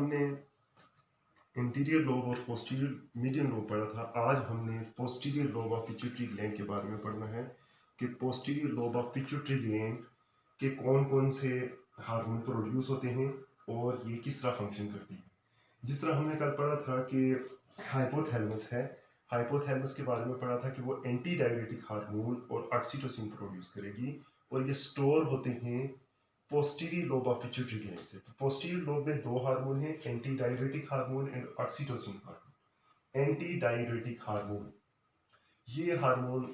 हमने interior lobe और posterior median lobe पढ़ा था। आज हमने posterior lobe of pituitary gland के बारे में पढ़ना है कि posterior lobe of pituitary gland के कौन कौन से हार्मोन प्रोड्यूस होते हैं और ये किस तरह फंक्शन करती है। जिस तरह हमने कल पढ़ा था कि हाइपोथैलेमस है, हाइपोथैलेमस के बारे में पढ़ा था कि वो एंटी डायरेटिक हार्मोन और ऑक्सीटोसिन प्रोड्यूस करेगी और ये स्टोर होते हैं posterior lobe of pituitary gland से। तो पोस्टीरियर लोब में दो हार्मोन हैं, anti diuretic hormone and oxytocin hormone. Anti diuretic hormone, ये हार्मोन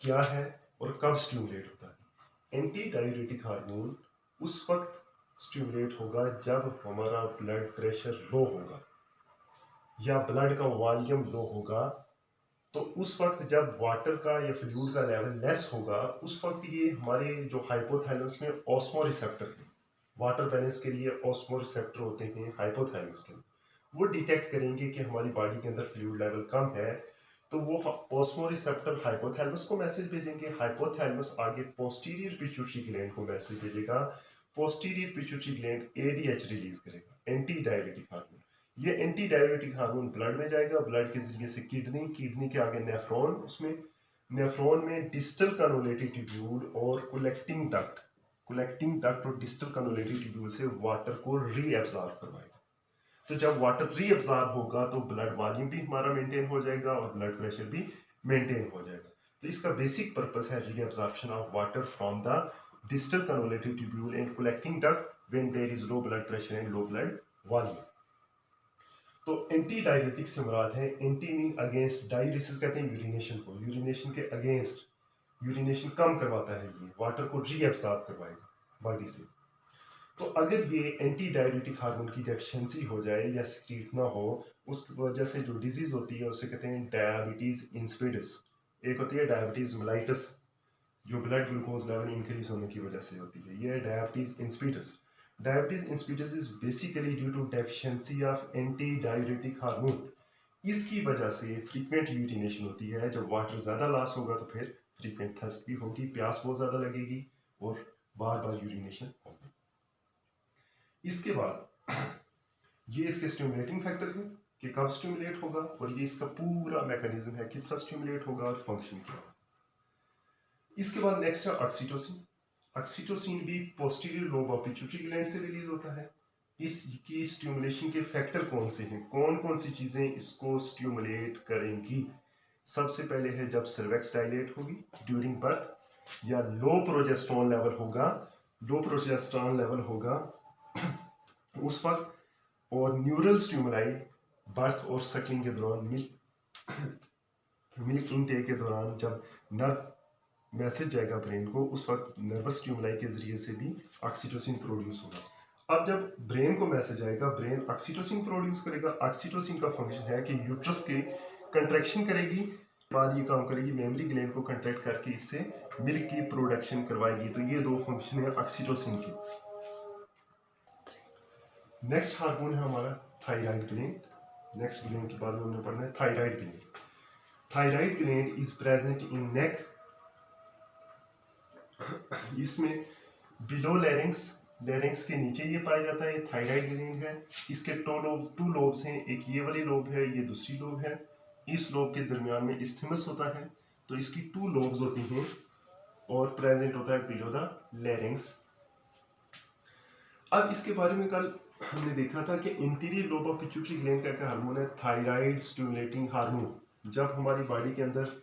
क्या है और कब स्टिमुलेट होता है? एंटी डायरेटिक हार्मोन उस वक्त स्टिमुलेट होगा जब हमारा ब्लड प्रेशर लो होगा या ब्लड का वॉल्यूम लो होगा। तो उस वक्त जब वाटर का या फ्लूइड का लेवल लेस होगा, उस वक्त ये हमारे जो हाइपोथैलेमस में ऑस्मोरिसेप्टर है, वाटर बैलेंस के लिए ऑस्मोरिसेप्टर होते हैं हाइपोथैलेमस के, वो डिटेक्ट करेंगे कि हमारी बॉडी के अंदर फ्लूइड लेवल कम है। तो वो ऑस्मोरिसेप्टर हाइपोथैलेमस को मैसेज भेजेंगे, हाइपोथैलेमस आगे पोस्टीरियर पिट्यूटरी ग्लैंड को मैसेज भेजेगा, posterior pituitary gland ADH release करेगा, एंटी डायरेटिक हार्मोन। ये एंटी डायरेटिक हार्मोन ब्लड में जाएगा, ब्लड के जरिए से किडनी, किडनी के आगे नेफ्रॉन, उसमें नेफ्रॉन में डिस्टल कनोलेटिव ट्यूब्यूल और कलेक्टिंग डक्ट और डिस्टल कनोलेटिव ट्यूब्यूल से वाटर को रीअब्सॉर्ब करवाएगा। तो जब वाटर रीअब्सॉर्ब होगा तो ब्लड वॉल्यूम भी हमारा मेंटेन हो जाएगा और ब्लड प्रेशर भी मेंटेन हो जाएगा। तो इसका बेसिक पर्पस है reabsorption of water from the distal convoluted tubule and collecting duct when there is low blood pressure and low blood volume. तो एंटी डायरेटिक से मुराद है, एंटी मीन अगेंस्ट, डायरेसिस कहते हैं यूरिनेशन को, यूरिनेशन के against, urination कम करवाता है, ये वाटर को रीअब्सॉर्ब करवाएगा बॉडी से। तो अगर ये एंटी डायरेटिक हार्मोन की डेफिशिएंसी हो जाए या सिक्रीट ना हो, उस वजह से जो डिजीज होती है उसे कहते हैं डायबिटीज इंसिपिडस। एक होती है डायबिटीज मेलाइटस, जो ब्लड ग्लूकोज लेवल इंक्रीज होने की वजह से होती है, ये है diabetes insipidus. Diabetes insipidus is basically due to deficiency of anti-diuretic hormone। इसकी वजह से फ्रीक्वेंट यूरिनेशन होती है। जब वाटर ज़्यादा लॉस होगा तो फिर फ्रीक्वेंट थर्स्ट भी होगी, प्यास बहुत ज़्यादा लगेगी और बार बार यूरिनेशन होगी। इसके बाद ये इसके स्टिमुलेटिंग फैक्टर है कि कब स्टिमुलेट होगा और ये इसका पूरा मैकेनिज्म है किस तरह स्टिमुलेट होगा और फंक्शन क्या होगा। इसके बाद नेक्स्ट है ऑक्सीटोसिन। ऑक्सीटोसिन भी posterior lobe of pituitary gland से रिलीज होता है। इसकी स्टिमुलेशन के फैक्टर कौन से हैं, कौन कौन सी चीजें इसको स्टिमुलेट करेंगी? सबसे पहले है जब सर्वेक्स डायलेट होगी ड्यूरिंग बर्थ, या लो प्रोजेस्टेरोन लेवल होगा, लो प्रोजेस्टेरोन लेवल होगा उस वक्त, और न्यूरल स्टिमुलाई बर्थ और सकलिंग के दौरान, मिल्क इनटेक के दौरान जब नर्व मैसेज जाएगा ब्रेन को, उस वक्त नर्वस स्टिमुलाई के जरिए से भी ऑक्सीटोसिन प्रोड्यूस होगा। अब जब ब्रेन को मैसेज आएगा, ब्रेन ऑक्सीटोसिन प्रोड्यूस करेगा। ऑक्सीटोसिन का फंक्शन है कि यूट्रस के कंट्रैक्शन करेगी, बाद ये काम करेगी मेमरी ग्लैंड को कंट्रैक्ट करके इससे मिल्क की प्रोडक्शन करवाएगी। तो ये दो फंक्शन है ऑक्सीटोसिन की। नेक्स्ट हार्मोन है हमारा थायराइड ग्लैंड। नेक्स्ट ग्लैंड के बारे में हमने पढ़ना है thyroid gland. Thyroid gland is present in neck, इसमें बिलो लैरिंक्स, लैरिंक्स के नीचे ये पाया जाता है, थायराइड ग्लैंड है। इसके टू लोब्स हैं, एक ये वाली लोब है, ये दूसरी लोब है। इस लोब के दरमियान में इस्थमस होता है, तो इसकी टू लोब्स होती हैं और प्रेजेंट होता है बिलो द लैरिंक्स। अब इसके बारे में कल हमने देखा था कि interior lobe of pituitary gland का क्या हार्मोन है, थायराइड स्टिमुलेटिंग हार्मोन। जब हमारी बॉडी के अंदर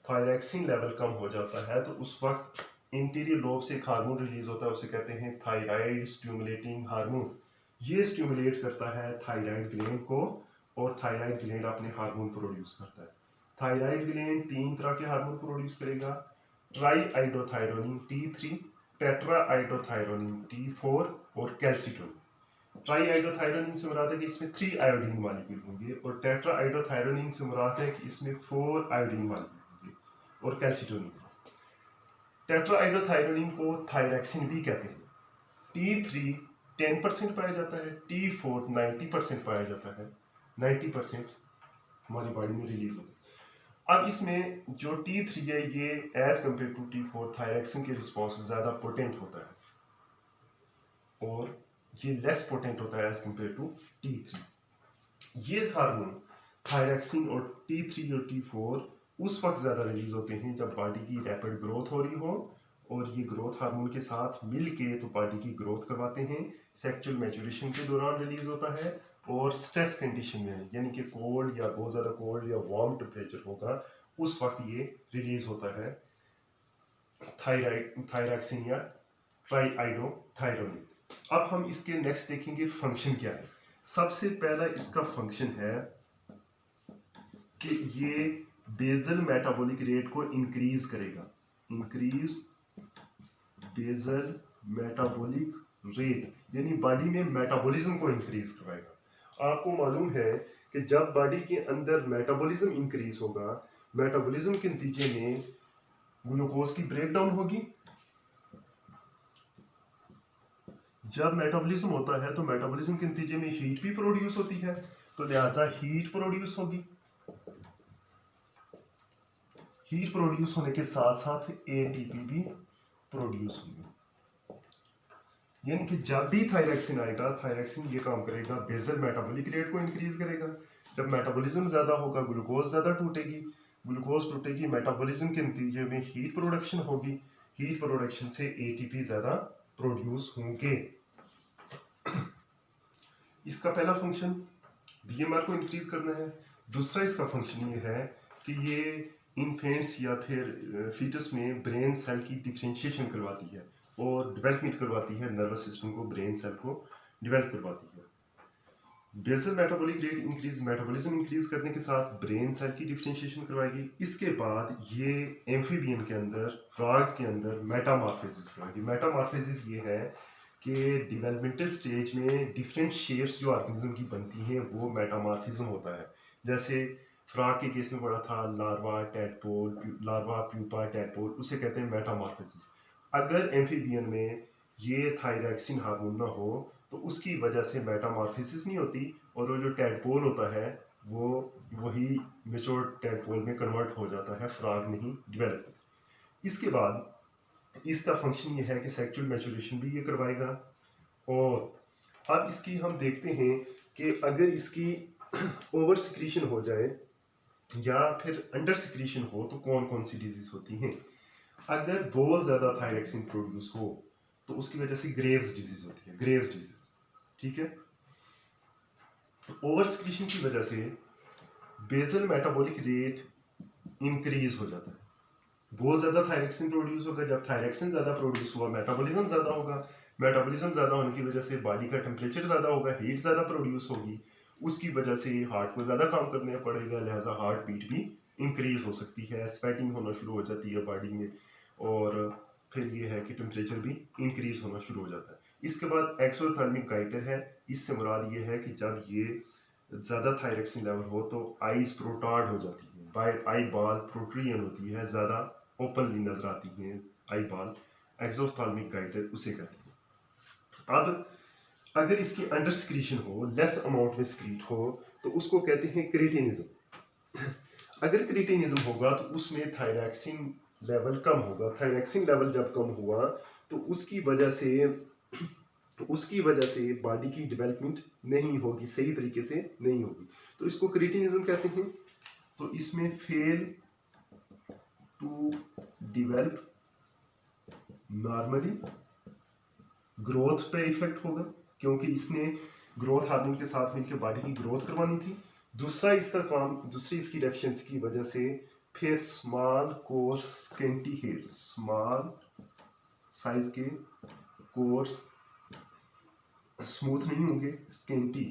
थायरॉक्सिन लेवल कम हो जाता है तो उस वक्त इंटीरियर लोब से एक हार्मोन रिलीज होता है, उसे कहते हैं थायराइड स्टिमुलेटिंग हार्मोन। ये स्टिमुलेट करता है थायराइड ग्लैंड को और थायराइड ग्लैंड अपने हार्मोन प्रोड्यूस करता है। थायराइड ग्लैंड तीन तरह के हार्मोन प्रोड्यूस करेगा, try iodothyronine T3, tetra iodothyronine T4 और कैल्सिटोनिन। ट्राई आइडोथायरोनिन से मुराद है कि इसमें 3 आयोडीन मॉलिक्यूल होंगे और टेट्रा आइडोथायरोनिन से मुराद है कि इसमें 4 आयोडीन मॉलिक्यूल होंगे और कैल्सिटोनिन। टेट्रा आइडोथायरोनिन को थायरॉक्सिन भी कहते हैं। T3 10% पाया जाता है, T4 90% पाया जाता है, 90% हमारी बॉडी में रिलीज होता है। अब इसमें जो T3 है ये as compare to T4 thyroxine के रिस्पॉन्स में ज़्यादा पोटेंट होता है और ये लेस पोटेंट होता है एज कम्पेयर टू T3। ये हार्मोन थायरॉक्सिन और T3 और T4 उस वक्त ज़्यादा रिलीज होते हैं जब बॉडी की रैपिड ग्रोथ हो रही हो, और ये ग्रोथ हार्मोन के साथ मिलके तो बॉडी की ग्रोथ करवाते हैं। सेक्सुअल मैच्योरेशन के दौरान रिलीज होता है, और स्ट्रेस कंडीशन में यानी कि कोल्ड या बहुत ज़्यादा कोल्ड या वार्म टेम्परेचर होगा उस वक्त ये रिलीज होता है थायरॉक्सिन या ट्राईआइडोथायरोनिन। अब हम इसके नेक्स्ट देखेंगे फंक्शन क्या है। सबसे पहला इसका फंक्शन है कि ये बेजल मेटाबॉलिक रेट को इंक्रीज करेगा। इंक्रीज बेजल मेटाबॉलिक रेट यानी बॉडी में मेटाबॉलिज्म को इंक्रीज करवाएगा। आपको मालूम है कि जब बॉडी के अंदर मेटाबॉलिज्म इंक्रीज होगा, मेटाबॉलिज्म के नतीजे में ग्लूकोज की ब्रेकडाउन होगी। जब मेटाबॉलिज्म होता है तो मेटाबॉलिज्म के नतीजे में हीट भी प्रोड्यूस होती है, तो लिहाजा हीट प्रोड्यूस होगी। हीट प्रोड्यूस होने के साथ साथ एटीपी भी प्रोड्यूस होगी। यानी कि जब भी थायरॉक्सिन आएगा, थायरॉक्सिन ये काम करेगा, बेजल मेटाबॉलिक रेट को इंक्रीज करेगा। जब मेटाबॉलिज्म ज्यादा होगा, ग्लूकोज ज्यादा टूटेगी, ग्लूकोज टूटेगी, मेटाबॉलिज्म के नतीजे में हीट प्रोडक्शन होगी, हीट प्रोडक्शन से एटीपी ज्यादा प्रोड्यूस होंगे। इसका पहला फंक्शन बीएमआर को इंक्रीज करना है। दूसरा इसका फंक्शन ये है कि ये इन्फेंट्स या फिर फीटस में ब्रेन सेल की डिफरेंशिएशन करवाती है और डेवलपमेंट करवाती है, नर्वस सिस्टम को, ब्रेन सेल को डेवलप करवाती है। Basal metabolic rate increase, metabolism increase करने के साथ ब्रेन सेल की डिफरेंशिएशन करवाएगी। इसके बाद ये एम्फीबियन के अंदर, फ्रॉग्स के अंदर मेटामॉर्फोसिस करवाएगी। मेटामॉर्फोसिस ये है कि डेवलपमेंटल स्टेज में डिफरेंट शेप्स जो ऑर्गेनिज्म की बनती हैं वो मेटामॉर्फिज्म होता है। जैसे फ्रॉग के केस में पढ़ा था larva tadpole, larva pupa tadpole, उसे कहते हैं मेटामॉर्फोसिस। अगर एम्फीबियन में ये थायरॉक्सिन हार्मोन ना हो तो उसकी वजह से मेटामॉर्फोसिस नहीं होती, और वो जो टैडपोल होता है वो वही मेच्योर टैडपोल में कन्वर्ट हो जाता है, फ्रॉग नहीं डेवलप होती। इसके बाद इसका फंक्शन ये है कि सेक्सुअल मैच्योरेशन भी ये करवाएगा। और अब इसकी हम देखते हैं कि अगर इसकी ओवर सिक्रीशन हो जाए या फिर अंडर सिक्रीशन हो तो कौन कौन सी डिजीज होती हैं। अगर बहुत ज़्यादा थायरॉक्सिन प्रोड्यूस हो तो उसकी वजह से ग्रेव्स डिजीज होती है, ग्रेव्स डिजीज, ठीक है। ओवर सिक्रीशन की वजह से बेसल मेटाबॉलिक रेट इंक्रीज हो जाता है। बहुत ज़्यादा थायरॉक्सिन प्रोड्यूस होगा, जब थायरॉक्सिन ज़्यादा प्रोड्यूस हुआ मेटाबॉलिज्म ज़्यादा होगा, मेटाबॉलिज्म ज़्यादा होने की वजह से बॉडी का टेम्परेचर ज़्यादा होगा, हीट ज़्यादा प्रोड्यूस होगी, उसकी वजह से हार्ट को ज़्यादा काम करना पड़ेगा, लिहाजा हार्ट बीट भी इंक्रीज हो सकती है, स्वेटिंग होना शुरू हो जाती है बॉडी में, और फिर ये है कि टेम्परेचर भी इंक्रीज होना शुरू हो जाता है। इसके बाद एक्सोथर्मिक गाइटर है। इससे मुराद ये है कि जब ये ज़्यादा थायरॉक्सिन लेवल हो तो आईज प्रोटार्ड हो जाती है, आई बॉल प्रोट्रियन होती है, ज़्यादा ओपनली नजर आती हैं आई बॉल, एक्सोथर्मिक गाइटर उसे कहते हैं। अब अगर इसकी अंडर सिक्रीशन हो, लेस अमाउंट में सिक्रीट हो, तो उसको कहते हैं क्रिटिनिज्म। अगर क्रिटिनिज्म होगा तो उसमें थायरॉक्सिन लेवल कम होगा। थायरॉक्सिन लेवल जब कम हुआ तो उसकी वजह से बॉडी की डेवलपमेंट नहीं होगी, सही तरीके से नहीं होगी, तो इसको क्रिटिनिज्म कहते हैं। तो इसमें fail to develop normally, growth पे इफेक्ट होगा क्योंकि इसने ग्रोथ हार्मोन के साथ मिलकर बॉडी की ग्रोथ करवानी थी। दूसरा इसका काम, दूसरी इसकी डेफिशिएंसी की वजह से फिर small coarse scanty hair, small size के कोर्स स्मूथ नहीं होंगे, स्केंटी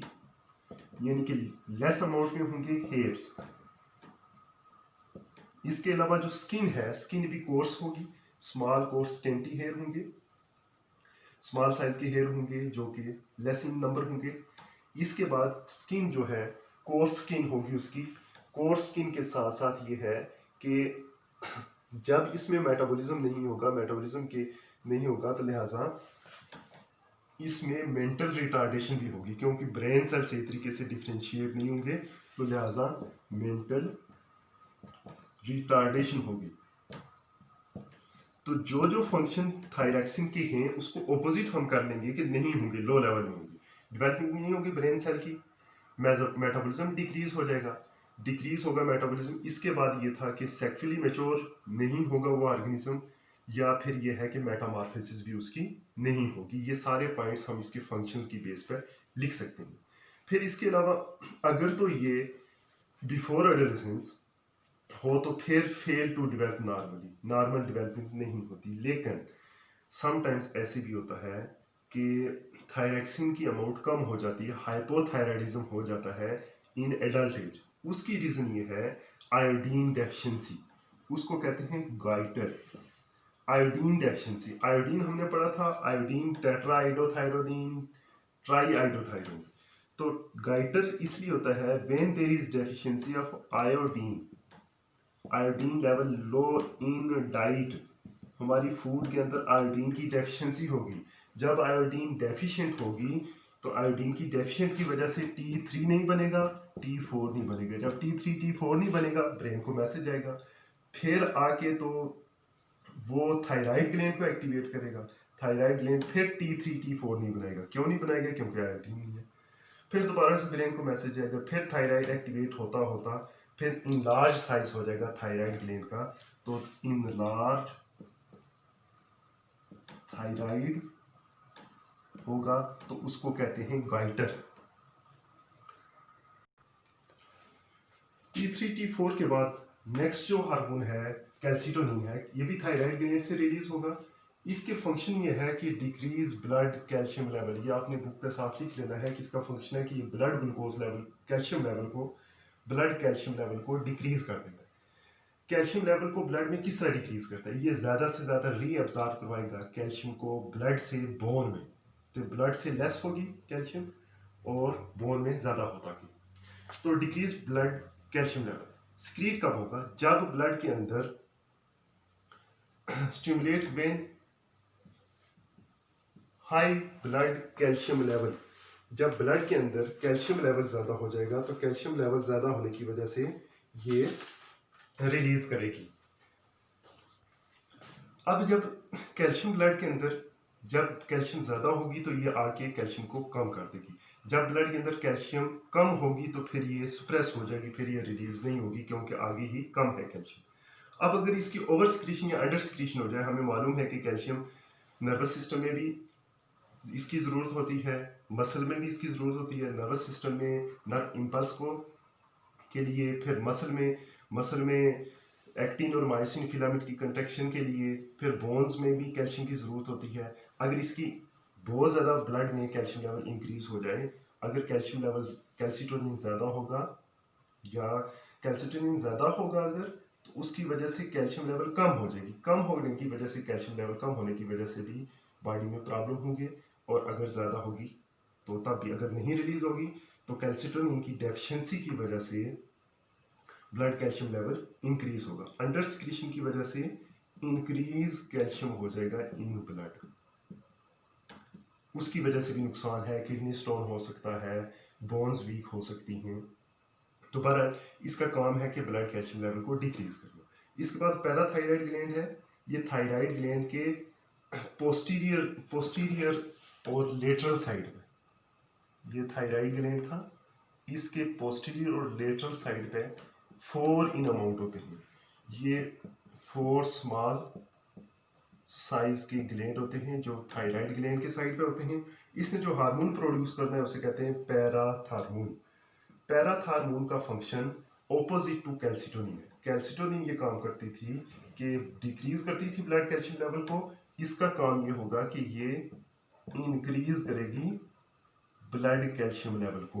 यानी कि लेस अमाउंट में होंगे हेयर्स। इसके अलावा जो स्किन है, स्किन भी कोर्स होगी, स्मॉल कोर्स स्केंटी हेयर होंगे, स्मॉल साइज के हेयर होंगे जो कि लेस इन नंबर होंगे। इसके बाद स्किन जो है कोर्स स्किन होगी उसकी। कोर्स स्किन के साथ साथ ये है कि जब इसमें मेटाबॉलिज्म नहीं होगा, मेटाबॉलिज्म के नहीं होगा तो लिहाजा इसमें मेंटल रिटार्डेशन भी होगी क्योंकि ब्रेन सेल सही तरीके से डिफरेंशिएट नहीं होंगे, तो लिहाजा मेंटल रिटार्डेशन होगी। तो जो जो फंक्शन थायरॉक्सिन के हैं उसको ऑपोजिट हम कर लेंगे कि नहीं होंगे, लो लेवल में होंगे, डेवलपमेंट नहीं होगी ब्रेन सेल की, मेटाबॉलिज्म डिक्रीज हो जाएगा, डिक्रीज होगा मेटाबॉलिज्म। इसके बाद ये था कि सेक्सुअली मैच्योर नहीं होगा वो ऑर्गेनिज्म, या फिर ये है कि मेटामॉर्फोसिस भी उसकी नहीं होगी। ये सारे पॉइंट्स हम इसके फंक्शंस की बेस पर लिख सकते हैं। फिर इसके अलावा अगर तो ये बिफोर एडोलेसेंस हो तो फिर fail to develop normally, normal development नहीं होती। लेकिन समटाइम्स ऐसे भी होता है कि थायरॉक्सिन की अमाउंट कम हो जाती है, हाइपोथायराइडिज्म हो जाता है इन एडल्ट एज। उसकी रीजन ये है आयोडीन डेफिशिएंसी, उसको कहते हैं गाइटर। आयोडीन डेफिशिएंसी, आयोडीन हमने पढ़ा था आयोडीन टेट्राआइडोथायरोडीन, ट्राईआइडोथायरोन। तो गाइटर इसलिए होता है when there is deficiency of iodine, iodine level low in diet, हमारी फूड के अंदर आयोडीन की डेफिशिएंसी होगी। जब आयोडीन डेफिशिएंट होगी तो आयोडीन की डेफिशिएंट की वजह से T3 नहीं बनेगा, T4 नहीं बनेगा। जब T3 T4 नहीं बनेगा ब्रेन को मैसेज आएगा, फिर आके तो वो थायराइड ग्लैंड को एक्टिवेट करेगा, थायराइड ग्लैंड फिर T3 T4 नहीं बनाएगा। क्यों नहीं बनाएगा? क्योंकि आयोडीन नहीं है। फिर दोबारा से ब्रेन को मैसेज आएगा, फिर थायराइड एक्टिवेट होता होता फिर इनलार्ज साइज हो जाएगा थायराइड ग्लैंड का। तो इनलार्ज थायराइड होगा तो उसको कहते हैं गाइटर। T3 T4 के बाद नेक्स्ट जो हार्मोन है कैल्सिटोनिन है, ये भी थायराइड ग्लैंड से रिलीज होगा। इसके फंक्शन ये है कि डिक्रीज ब्लड कैल्शियम लेवल। ये आपने बुक पे साफ लिख लेना है कि इसका फंक्शन है कि ये blood glucose level, calcium level को, ब्लड कैल्शियम लेवल को डिक्रीज कर देगा। कैल्शियम लेवल को ब्लड में किस तरह डिक्रीज करता है? ये ज्यादा से ज्यादा रीअब्सॉर्ब करवाएगा कैल्शियम को ब्लड से बोन में, तो ब्लड से लेस होगी कैल्शियम और बोन में ज्यादा होता है। तो डिक्रीज ब्लड कैल्शियम लेवल स्क्रीट कब होगा? जब ब्लड के अंदर stimulate when high blood calcium level, जब ब्लड के अंदर कैल्शियम लेवल ज्यादा हो जाएगा तो कैल्शियम लेवल ज्यादा होने की वजह से ये रिलीज करेगी। अब जब कैल्शियम ब्लड के अंदर, जब कैल्शियम ज्यादा होगी तो ये आके कैल्शियम को कम कर देगी। जब ब्लड के अंदर कैल्शियम कम होगी तो फिर ये सुप्रेस हो जाएगी, फिर ये रिलीज नहीं होगी क्योंकि आगे ही कम है कैल्शियम। अब अगर इसकी ओवर सिक्रीशन या अंडर सिक्रीशन हो जाए, हमें मालूम है कि कैल्शियम नर्वस सिस्टम में भी इसकी ज़रूरत होती है, मसल में भी इसकी ज़रूरत होती है, नर्वस सिस्टम में नर्व इम्पल्स को के लिए, फिर मसल में एक्टिन और मायोसिन फिलामेंट की कंट्रैक्शन के लिए, फिर बोन्स में भी कैल्शियम की ज़रूरत होती है। अगर इसकी बहुत ज़्यादा ब्लड में कैल्शियम लेवल इंक्रीज हो जाए, अगर कैल्शियम लेवल कैल्सिटोनिन ज़्यादा होगा या कैल्सिटोनिन ज़्यादा होगा अगर, तो उसकी वजह से कैल्शियम लेवल कम हो जाएगी। कम होने की वजह से, कैल्शियम लेवल कम होने की वजह से भी बॉडी में प्रॉब्लम होगी। और अगर ज़्यादा होगी तो तब भी, अगर नहीं रिलीज होगी तो कैल्सिटोनिन की डेफिशिएंसी की वजह से ब्लड कैल्शियम लेवल इंक्रीज होगा। अंडर सिक्रीशन की वजह से इंक्रीज कैल्शियम हो जाएगा इन ब्लड, उसकी वजह से भी नुकसान है, किडनी स्टोन हो सकता है, बोन्स वीक हो सकती हैं। तो बहरहाल इसका काम है कि ब्लड कैल्शियम लेवल को डिक्रीज करना। इसके बाद पैराथायराइड ग्लैंड है। ये थायराइड ग्लैंड के पोस्टीरियर और लेटरल साइड में, ये थायराइड ग्लैंड था, इसके पोस्टीरियर और लेटरल साइड पे 4 इन अमाउंट होते हैं। ये 4 स्मॉल साइज के ग्लैंड होते हैं जो थायराइड ग्लैंड के साइड पे होते हैं। इसने जो हार्मोन प्रोड्यूस करना है उसे कहते हैं पैराथार्मोन। पैराथार्मोन का फंक्शन ऑपोजिट टू कैल्सिटोनिन है। कैल्सिटोनिन ये काम करती थी कि डिक्रीज करती थी ब्लड कैल्शियम लेवल को, इसका काम ये होगा कि ये इंक्रीज करेगी ब्लड कैल्शियम लेवल को,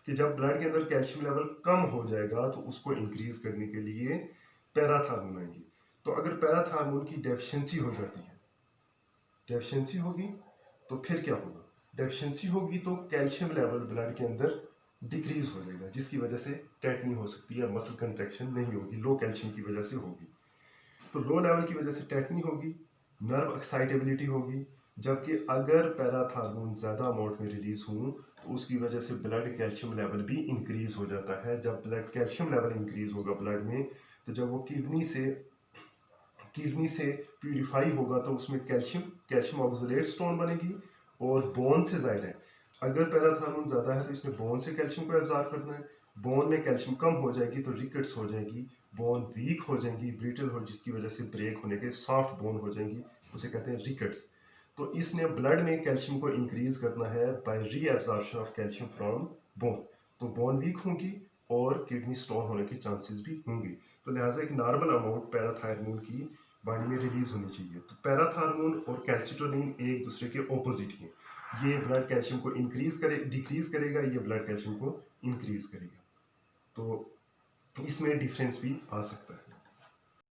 कि जब ब्लड के अंदर कैल्शियम लेवल कम हो जाएगा तो उसको इंक्रीज करने के लिए पैराथार्मोन आएंगे। तो अगर पैराथार्मोन की डेफिशिएंसी हो जाती है, डेफिशिएंसी होगी तो फिर क्या होगा? डेफिशिएंसी होगी तो कैल्शियम लेवल ब्लड के अंदर डिक्रीज हो जाएगा, जिसकी वजह से टेटनी हो सकती है, मसल कंट्रैक्शन नहीं होगी, लो कैल्शियम की वजह से होगी। तो लो लेवल की वजह से टेटनी होगी, नर्व एक्साइटेबिलिटी होगी। जबकि अगर पैराथार्मोन ज़्यादा अमाउंट में रिलीज हो तो उसकी वजह से ब्लड कैल्शियम लेवल भी इंक्रीज हो जाता है। जब ब्लड कैल्शियम लेवल इंक्रीज होगा ब्लड में, तो जब वो किडनी से किडनी से प्यूरिफाई होगा तो उसमें कैल्शियम ऑक्सलेट स्टोन बनेगी। और बोन से जाहिर है, अगर पैराथार्मोन ज़्यादा है तो इसने बोन से कैल्शियम को एब्जॉर्ब करना है। बोन में कैल्शियम कम हो जाएगी तो रिकेट्स हो जाएगी, बोन वीक हो जाएंगी, ब्रिटल हो, जिसकी वजह से ब्रेक होने के सॉफ्ट बोन हो जाएंगी, उसे कहते हैं रिकेट्स। तो इसने ब्लड में कैल्शियम को इंक्रीज करना है बाय री absorption of calcium from bone. तो बोन वीक होंगी और किडनी स्टोन होने के चांसेस भी होंगे। तो लिहाजा एक नॉर्मल अमाउंट पैराथायरमोन की बॉडी में रिलीज होनी चाहिए। तो पैराथार्मोन और कैल्सिटोनिन एक दूसरे के ऑपोजिट हैं। ये ब्लड कैल्शियम को डिक्रीज करेगा, ये ब्लड कैल्शियम को इंक्रीज करेगा। तो इसमें डिफरेंस भी आ सकता है।